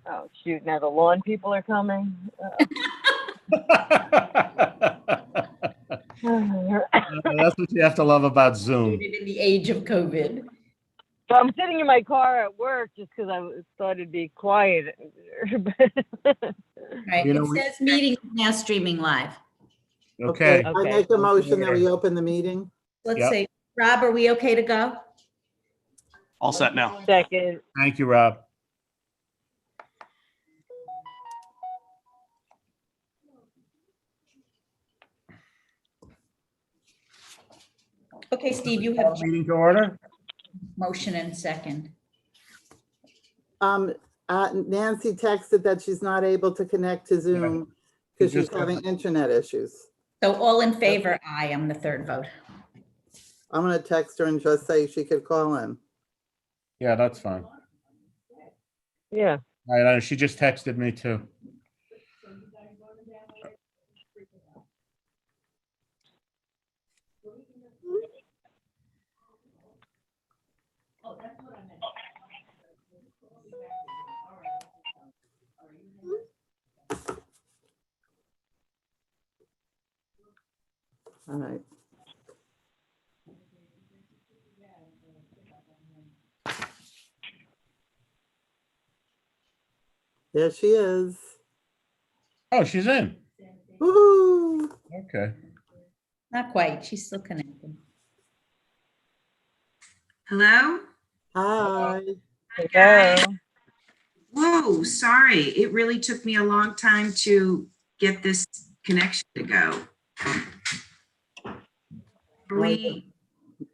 Oh, shoot. Now the lawn people are coming. That's what you have to love about Zoom. In the age of COVID. So I'm sitting in my car at work just because I thought it'd be quiet. Right. You know, It says meeting is now streaming live. Okay. I make a motion that we open the meeting. Let's Yep. see. Rob, are we okay to go? All set now. Second. Thank you, Rob. Okay, Steve, you have Meeting to order. motion and second. Nancy texted that she's not able to connect to Zoom because she's having internet issues. So all in favor, aye, I'm the third vote. I'm gonna text her and just say she could call in. Yeah, that's fine. Yeah. All right, she just texted me too. All right. There she is. Oh, she's in. Woohoo! Okay. Not quite, she's still connected. Hello? Hi. Hello. Whoa, sorry. It really took me a long time to get this connection to go. We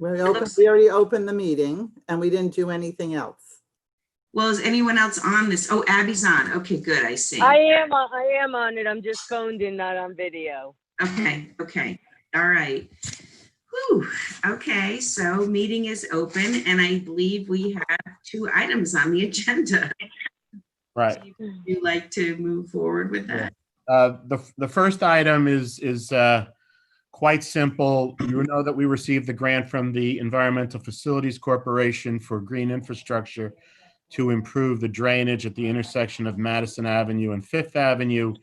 already opened the meeting and we didn't do anything else. Well, is anyone else on this? Oh, Abby's on. Okay, good. I see. I am on it. I'm just phoned in, not on video. Okay, okay. All right. Whew. Okay, so meeting is open and I believe we have 2 items on the agenda. Right. Would you like to move forward with that? The first item is quite simple. You know that we received the grant from the Environmental Facilities Corporation for green infrastructure to improve the drainage at the intersection of Madison Avenue and Fifth Avenue.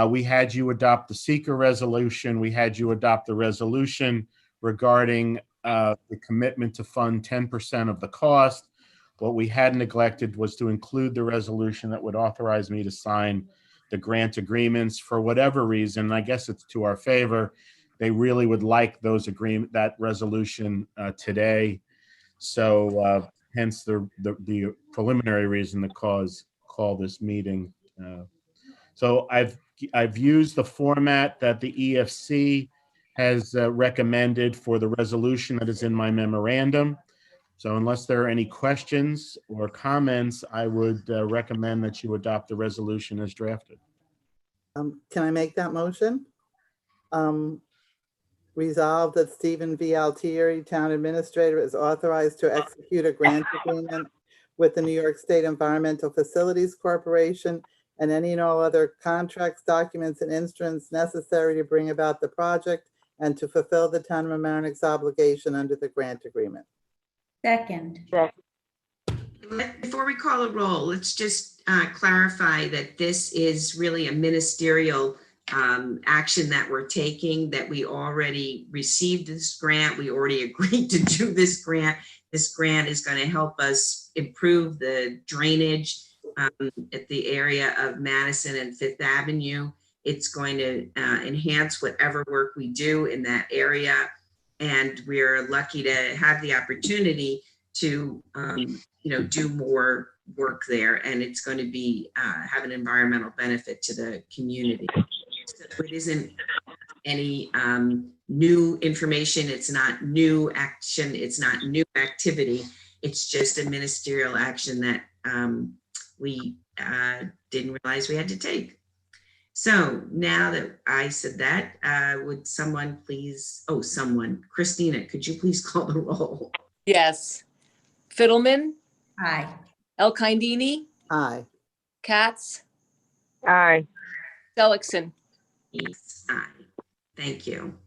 We had you adopt the seeker resolution. We had you adopt the resolution regarding the commitment to fund 10% of the cost. What we had neglected was to include the resolution that would authorize me to sign the grant agreements. For whatever reason, I guess it's to our favor, they really would like that resolution today. So hence the preliminary reason to call this meeting. So I've used the format that the EFC has recommended for the resolution that is in my memorandum. So unless there are any questions or comments, I would recommend that you adopt the resolution as drafted. Can I make that motion? Resolved that Stephen V. Altieri, Town Administrator, is authorized to execute a grant agreement with the New York State Environmental Facilities Corporation and any and all other contracts, documents, and instruments necessary to bring about the project and to fulfill the Town of Mamaroneck's obligation under the grant agreement. Second. Before we call a roll, let's just clarify that this is really a ministerial action that we're taking, that we already received this grant. We already agreed to do this grant. This grant is going to help us improve the drainage at the area of Madison and Fifth Avenue. It's going to enhance whatever work we do in that area. And we're lucky to have the opportunity to do more work there. And it's going to be have an environmental benefit to the community. So it isn't any new information. It's not new action. It's not new activity. It's just a ministerial action that we didn't realize we had to take. So now that I said that, would someone please, Christina, could you please call the roll? Yes. Fiddleman, Aye. Elkindini, Aye. Katz, Aye. Seligson. Yes, aye. Thank you.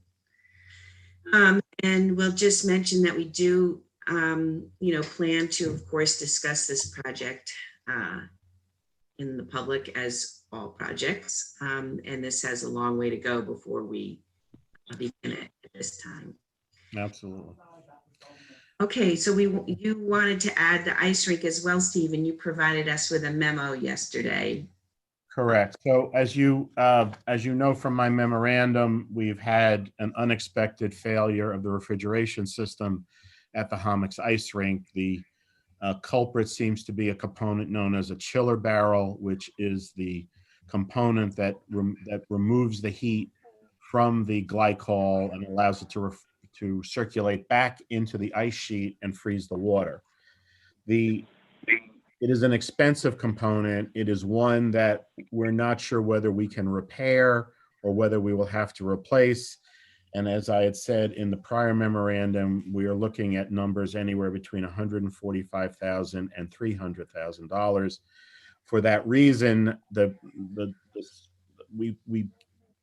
And we'll just mention that we do, plan to, of course, discuss this project in the public as all projects. And this has a long way to go before we begin it at this time. Absolutely. Okay, so you wanted to add the ice rink as well, Stephen. You provided us with a memo yesterday. Correct. So as you know from my memorandum, we've had an unexpected failure of the refrigeration system at the Homix ice rink. The culprit seems to be a component known as a chiller barrel, which is the component that removes the heat from the glycol and allows it to circulate back into the ice sheet and freeze the water. It is an expensive component. It is one that we're not sure whether we can repair or whether we will have to replace. And as I had said in the prior memorandum, we are looking at numbers anywhere between $145,000 and $300,000. For that reason, we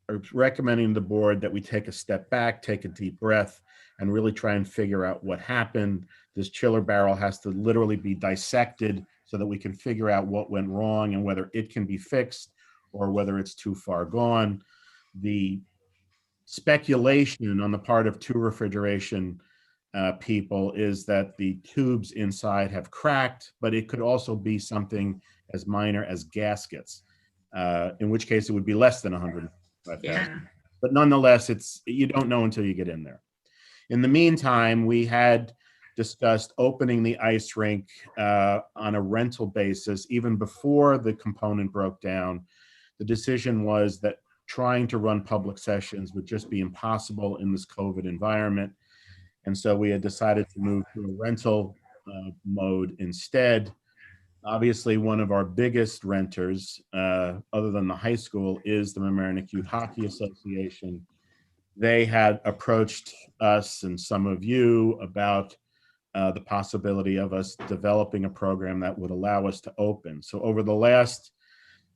are recommending the board that we take a step back, take a deep breath, and really try and figure out what happened. This chiller barrel has to literally be dissected so that we can figure out what went wrong and whether it can be fixed or whether it's too far gone. The speculation on the part of two refrigeration people is that the tubes inside have cracked, but it could also be something as minor as gaskets, in which case it would be less than $105,000. Yeah. But nonetheless, you don't know until you get in there. In the meantime, we had discussed opening the ice rink on a rental basis. Even before the component broke down, the decision was that trying to run public sessions would just be impossible in this COVID environment. And so we had decided to move to a rental mode instead. Obviously, one of our biggest renters, other than the high school, is the Mamaroneck Youth Hockey Association. They had approached us and some of you about the possibility of us developing a program that would allow us to open. So over the last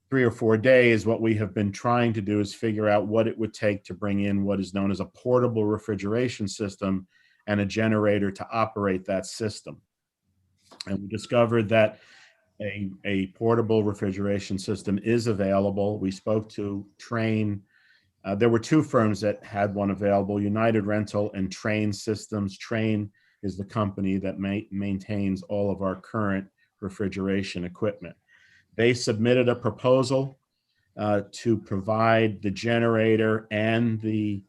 3 or 4 days, what we have been trying to do is figure out what it would take to bring in what is known as a portable refrigeration system and a generator to operate that system. And we discovered that a portable refrigeration system is available. We spoke to Train. There were 2 firms that had one available, United Rental and Train Systems. Train is the company that maintains all of our current refrigeration equipment. They submitted a proposal to provide the generator and the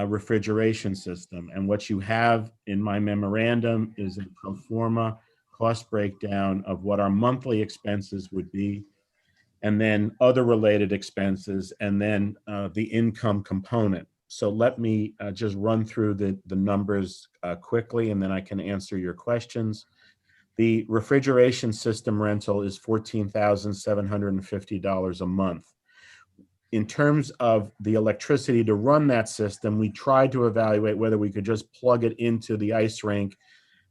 refrigeration system. And what you have in my memorandum is a pro forma cost breakdown of what our monthly expenses would be, and then other related expenses, and then the income component. So let me just run through the numbers quickly, and then I can answer your questions. The refrigeration system rental is $14,750 a month. In terms of the electricity to run that system, we tried to evaluate whether we could just plug it into the ice rink.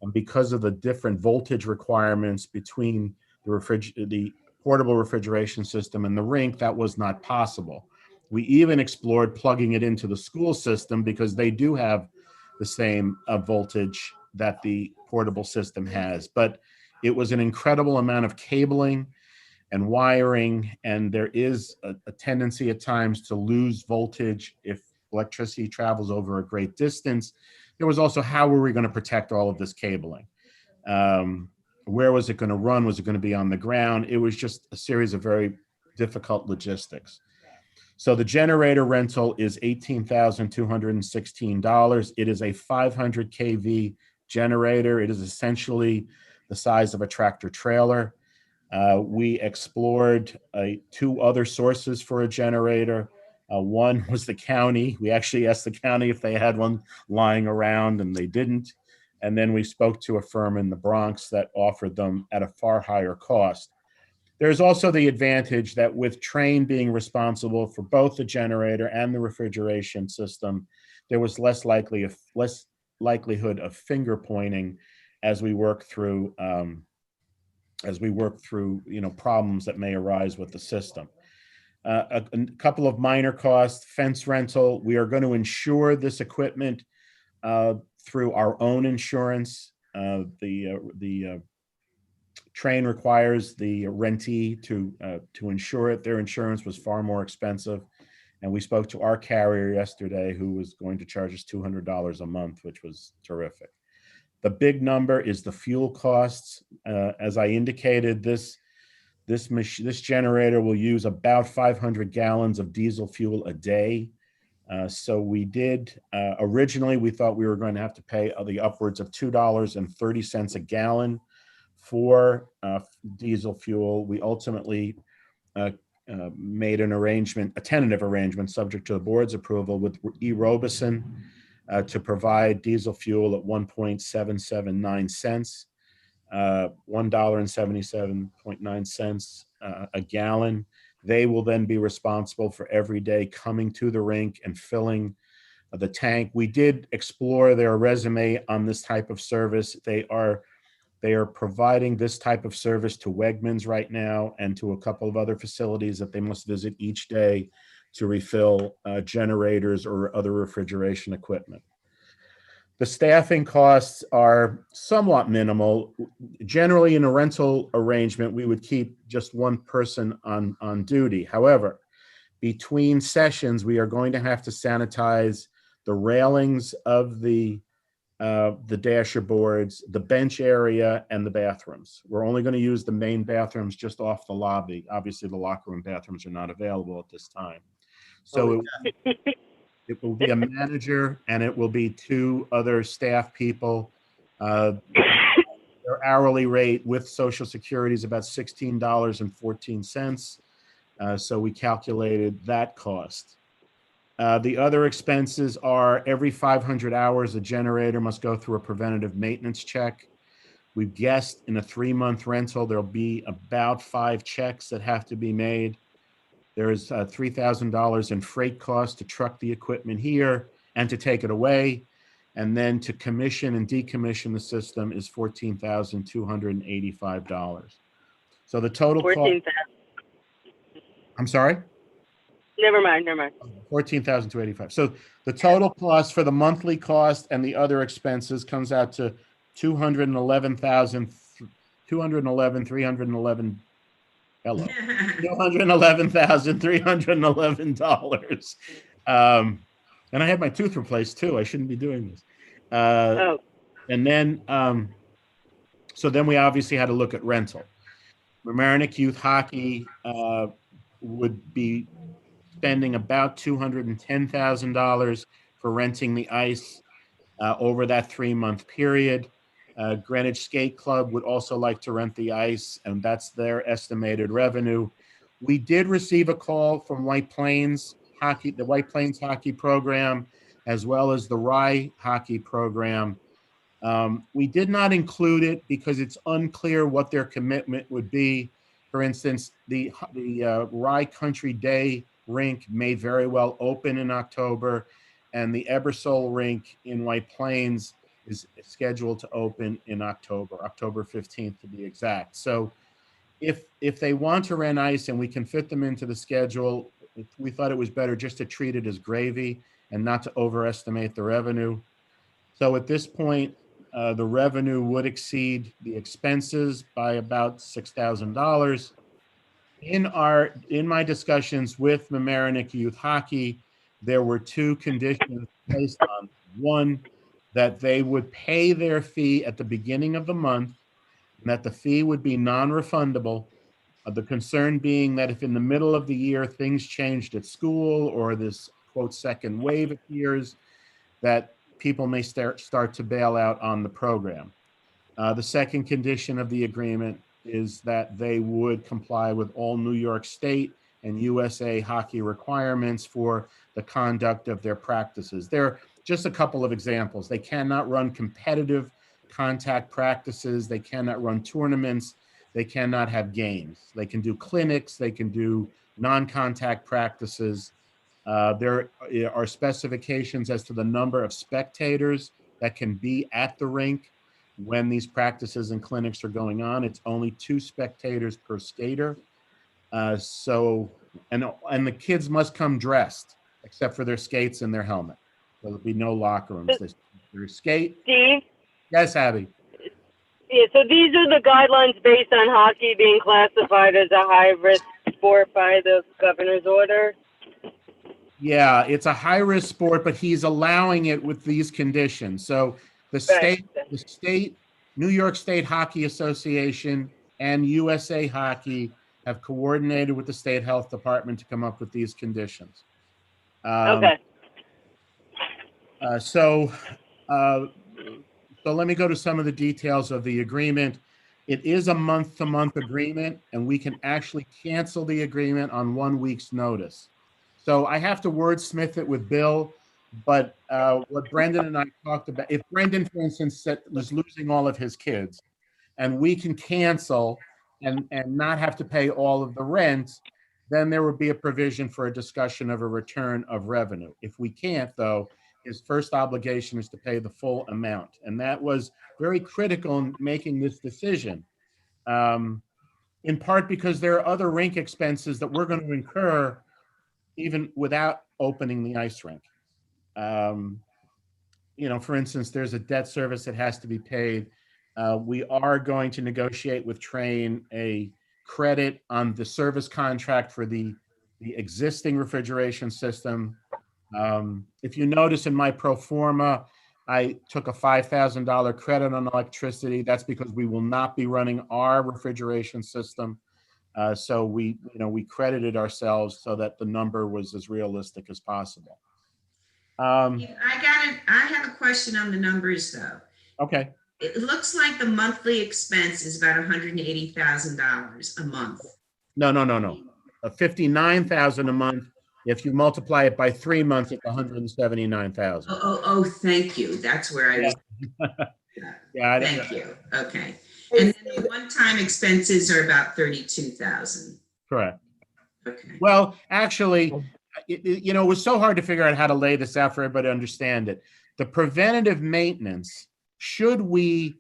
And because of the different voltage requirements between the portable refrigeration system and the rink, that was not possible. We even explored plugging it into the school system because they do have the same voltage that the portable system has. But it was an incredible amount of cabling and wiring, and there is a tendency at times to lose voltage if electricity travels over a great distance. There was also, how were we going to protect all of this cabling? Where was it going to run? Was it going to be on the ground? It was just a series of very difficult logistics. So the generator rental is $18,216. It is a 500 kV generator. It is essentially the size of a tractor trailer. We explored 2 other sources for a generator. One was the county. We actually asked the county if they had one lying around, and they didn't. And then we spoke to a firm in the Bronx that offered them at a far higher cost. There's also the advantage that with Train being responsible for both the generator and the refrigeration system, there was less likelihood of finger pointing as we work through problems that may arise with the system. A couple of minor costs: fence rental. We are going to insure this equipment through our own insurance. The Train requires the rentee to insure it. Their insurance was far more expensive. And we spoke to our carrier yesterday who was going to charge us $200 a month, which was terrific. The big number is the fuel costs. As I indicated, this generator will use about 500 gallons of diesel fuel a day. So we did, originally we thought we were going to have to pay the upwards of $2.30 a gallon for diesel fuel. We ultimately made an arrangement, a tentative arrangement, subject to the board's approval with E. Robeson to provide diesel fuel at 1.779 cents, $1.77.9 a gallon. They will then be responsible for every day coming to the rink and filling the tank. We did explore their resume on this type of service. They are providing this type of service to Wegmans right now and to a couple of other facilities that they must visit each day to refill generators or other refrigeration equipment. The staffing costs are somewhat minimal. Generally, in a rental arrangement, we would keep just one person on duty. However, between sessions, we are going to have to sanitize the railings of the dasher boards, the bench area, and the bathrooms. We're only going to use the main bathrooms just off the lobby. Obviously, the locker room bathrooms are not available at this time. So it will be a manager and it will be 2 other staff people. Their hourly rate with Social Security is about $16.14. So we calculated that cost. The other expenses are every 500 hours, a generator must go through a preventative maintenance check. We've guessed in a 3-month rental, there'll be about 5 checks that have to be made. There's $3,000 in freight costs to truck the equipment here and to take it away. And then to commission and decommission the system is $14,285. So the total cost. 14,000. I'm sorry? Never mind. 14,285. So the total cost for the monthly cost and the other expenses comes out to $211,311. Hello, $211,311. And I had my tooth replaced too. I shouldn't be doing this. And then, so then we obviously had to look at rental. Mamaroneck Youth Hockey would be spending about $210,000 for renting the ice over that 3-month period. Greenwich Skate Club would also like to rent the ice, and that's their estimated revenue. We did receive a call from White Plains Hockey, the White Plains Hockey Program, as well as the Rye Hockey Program. We did not include it because it's unclear what their commitment would be. For instance, the Rye Country Day rink may very well open in October, and the Ebersole rink in White Plains is scheduled to open in October 15th to be exact. So if they want to rent ice and we can fit them into the schedule, we thought it was better just to treat it as gravy and not to overestimate the revenue. So at this point, the revenue would exceed the expenses by about $6,000. In my discussions with Mamaroneck Youth Hockey, there were 2 conditions placed on. One, that they would pay their fee at the beginning of the month, and that the fee would be non-refundable. The concern being that if in the middle of the year things changed at school or this quote second wave appears, that people may start to bail out on the program. The second condition of the agreement is that they would comply with all New York State and USA hockey requirements for the conduct of their practices. There are just a couple of examples. They cannot run competitive contact practices. They cannot run tournaments. They cannot have games. They can do clinics. They can do non-contact practices. There are specifications as to the number of spectators that can be at the rink when these practices and clinics are going on. It's only 2 spectators per skater. And the kids must come dressed, except for their skates and their helmet. There'll be no locker rooms. They skate. Steve, Yes, Abby. Yeah, so these are the guidelines based on hockey being classified as a high-risk sport by the governor's order. Yeah, it's a high-risk sport, but he's allowing it with these conditions. So the Right. state, New York State Hockey Association and USA Hockey have coordinated with the state health department to come up with these conditions. Okay. Uh, so, uh, so let me go to some of the details of the agreement. It is a month-to-month agreement, and we can actually cancel the agreement on 1 week's notice. So I have to wordsmith it with Bill, but what Brendan and I talked about, if Brendan, for instance, was losing all of his kids, and we can cancel and not have to pay all of the rent, then there would be a provision for a discussion of a return of revenue. If we can't, though, his first obligation is to pay the full amount. And that was very critical in making this decision, in part because there are other rink expenses that we're going to incur even without opening the ice rink. For instance, there's a debt service that has to be paid. We are going to negotiate with Train a credit on the service contract for the existing refrigeration system. If you notice in my pro forma, I took a $5,000 credit on electricity. That's because we will not be running our refrigeration system. So we credited ourselves so that the number was as realistic as possible. I have a question on the numbers though. Okay. It looks like the monthly expense is about $180,000 a month. No. 59,000 a month. If you multiply it by 3 months, it's 179,000. Oh, thank you. That's where I was. Yeah. Thank you. Okay. Hey, And then Steve, the one-time expenses are about 32,000. Correct. Okay. Well, actually, it was so hard to figure out how to lay this out for everybody to understand it. The preventative maintenance, should we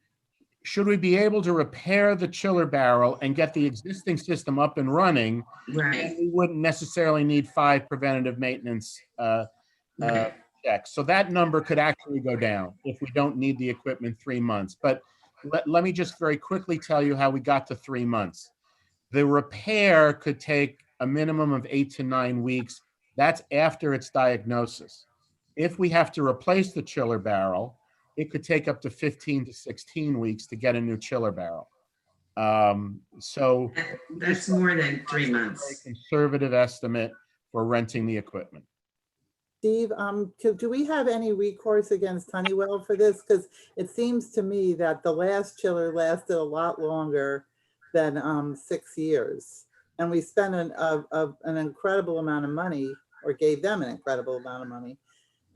be able to repair the chiller barrel and get the existing system up and running, Right. we wouldn't necessarily need 5 preventative maintenance Right. checks. So that number could actually go down if we don't need the equipment 3 months. But let me just very quickly tell you how we got to 3 months. The repair could take a minimum of 8 to 9 weeks. That's after its diagnosis. If we have to replace the chiller barrel, it could take up to 15 to 16 weeks to get a new chiller barrel. So That's more than 3 a months. conservative estimate for renting the equipment. Steve, do we have any recourse against Honeywell for this? Because it seems to me that the last chiller lasted a lot longer than 6 years. And we spent an incredible amount of money, or gave them an incredible amount of money.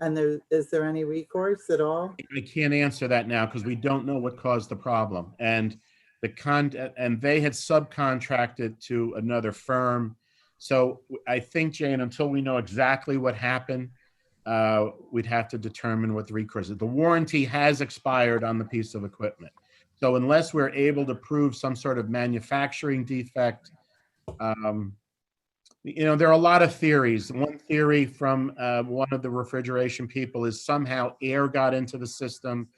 And is there any recourse at all? I can't answer that now because we don't know what caused the problem. And they had subcontracted to another firm. So I think, Jane, until we know exactly what happened, we'd have to determine what the recourse is. The warranty has expired on the piece of equipment. So unless we're able to prove some sort of manufacturing defect, there are a lot of theories. One theory from one of the refrigeration people is somehow air got into the system,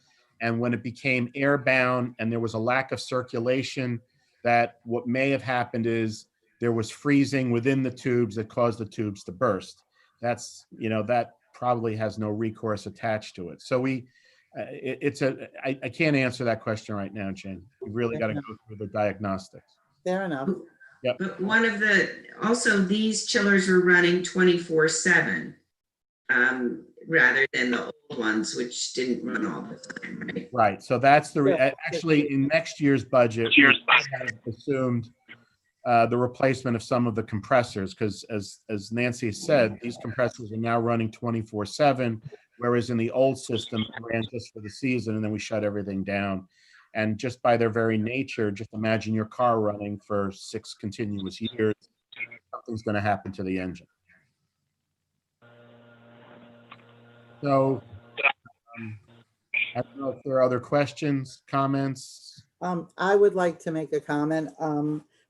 and when it became airbound and there was a lack of circulation, that what may have happened is there was freezing within the tubes that caused the tubes to burst. That probably has no recourse attached to it. So I can't answer that question right now, Jane. We really got to go through the diagnostics. Fair enough. Yep. But also these chillers were running 24/7, rather than the old ones, which didn't run all the time, right? Right. So that's actually in next year's budget, we have assumed the replacement of some of the compressors, because as Nancy said, these compressors are now running 24/7, whereas in the old system, it ran just for the season and then we shut everything down. And just by their very nature, just imagine your car running for 6 continuous years, something's going to happen to the engine. So I don't know if there are other questions, comments. I would like to make a comment,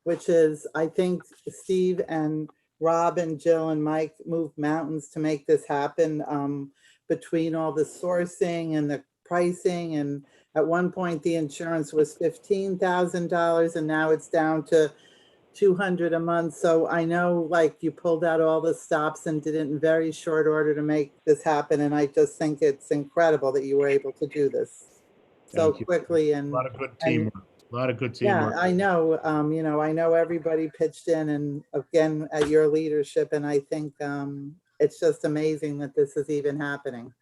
which is, I think Steve and Rob and Jill and Mike moved mountains to make this happen, between all the sourcing and the pricing and At one point, the insurance was $15,000 and now it's down to $200 a month. So I know like you pulled out all the stops and did it in very short order to make this happen. And I just think it's incredible that you were able to do this so Thank you. quickly. A And lot of good and- teamwork. A lot of good yeah, teamwork. I know, I know everybody pitched in and again, at your leadership. And I think it's just amazing that this is even happening.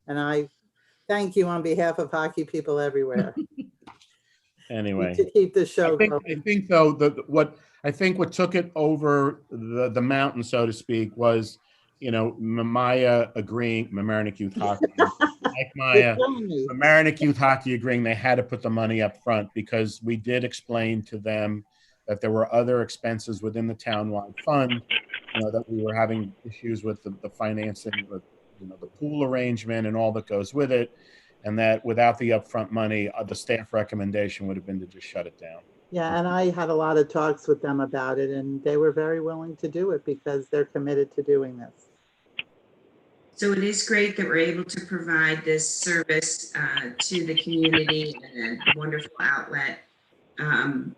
And I thank you on behalf of hockey people everywhere. Anyway. To keep the show I going. think though, what took it over the mountain, so to speak, was, Mamaroneck Youth Hockey, Mike Maya, Mamaroneck Youth Hockey agreeing they had to put the money up front because we did explain to them that there were other expenses within the townwide fund, that we were having issues with the financing, with, the pool arrangement and all that goes with it. And that without the upfront money, the staff recommendation would have been to just shut it down. Yeah, and I had a lot of talks with them about it and they were very willing to do it because they're committed to doing this. So it is great that we're able to provide this service to the community and a wonderful outlet. And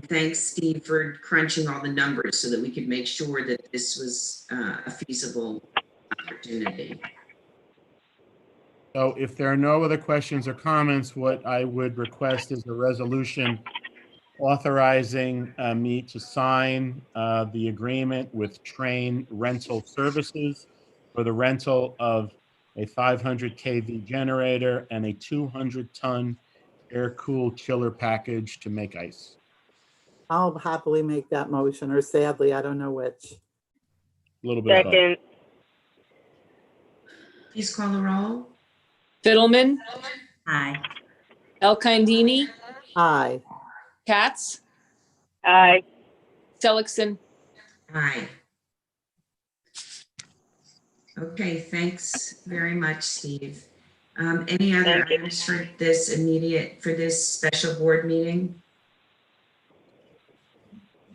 thanks, Steve, for crunching all the numbers so that we could make sure that this was a feasible opportunity. So if there are no other questions or comments, what I would request is a resolution authorizing me to sign the agreement with Train Rental Services for the rental of a 500 kV generator and a 200-ton air-cooled chiller package to make ice. I'll happily make that motion, or sadly, I don't know which. A little bit of both. Second, Please call the roll. Fiddleman, Aye. Elkindini, Aye. Katz, aye. Seligson. Aye. Okay, thanks very much, Steve. Any other Thank you. items for this special board meeting?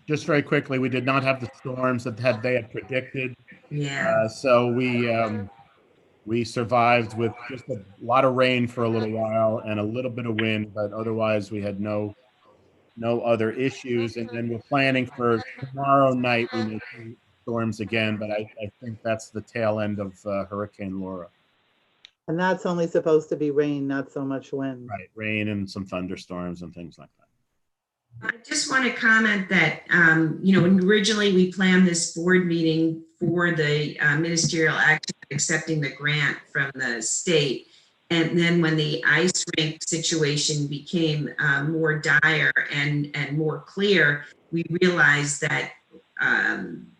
Just very quickly, we did not have the storms that they had predicted. Yeah. So we survived with just a lot of rain for a little while and a little bit of wind, but otherwise we had no other issues. And then we're planning for tomorrow night, we may see storms again, but I think that's the tail end of Hurricane Laura. And that's only supposed to be rain, not so much wind. Right, rain and some thunderstorms and things like that. I just want to comment that, originally we planned this board meeting for the ministerial action accepting the grant from the state. And then when the ice rink situation became more dire and more clear, we realized that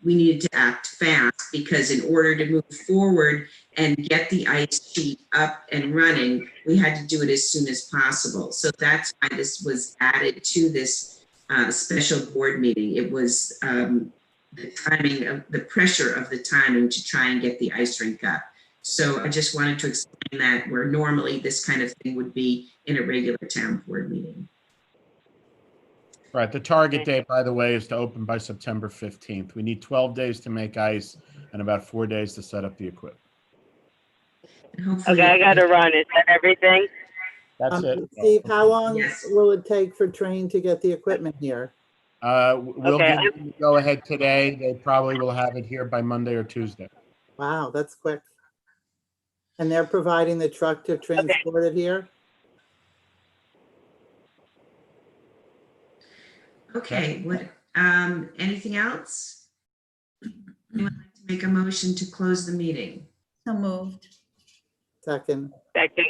we needed to act fast because in order to move forward and get the ice sheet up and running, we had to do it as soon as possible. So that's why this was added to this special board meeting. It was the timing of the pressure of the timing to try and get the ice rink up. So I just wanted to explain that where normally this kind of thing would be in a regular town board meeting. Right, the target date, by the way, is to open by September 15th. We need 12 days to make ice and about 4 days to set up the equipment. And hopefully Okay, I gotta run. Is that everything? That's it. Steve, how long Yes. will it take for Train to get the equipment here? We'll Okay. give them the go ahead today. They probably will have it here by Monday or Tuesday. Wow, that's quick. And they're providing the truck to transport it here? Okay, what, anything else? Anyone like to make a motion to close the meeting? So moved. Second. Second,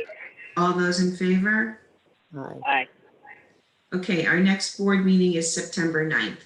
All those in favor? Aye. aye. Okay, our next board meeting is September 9th.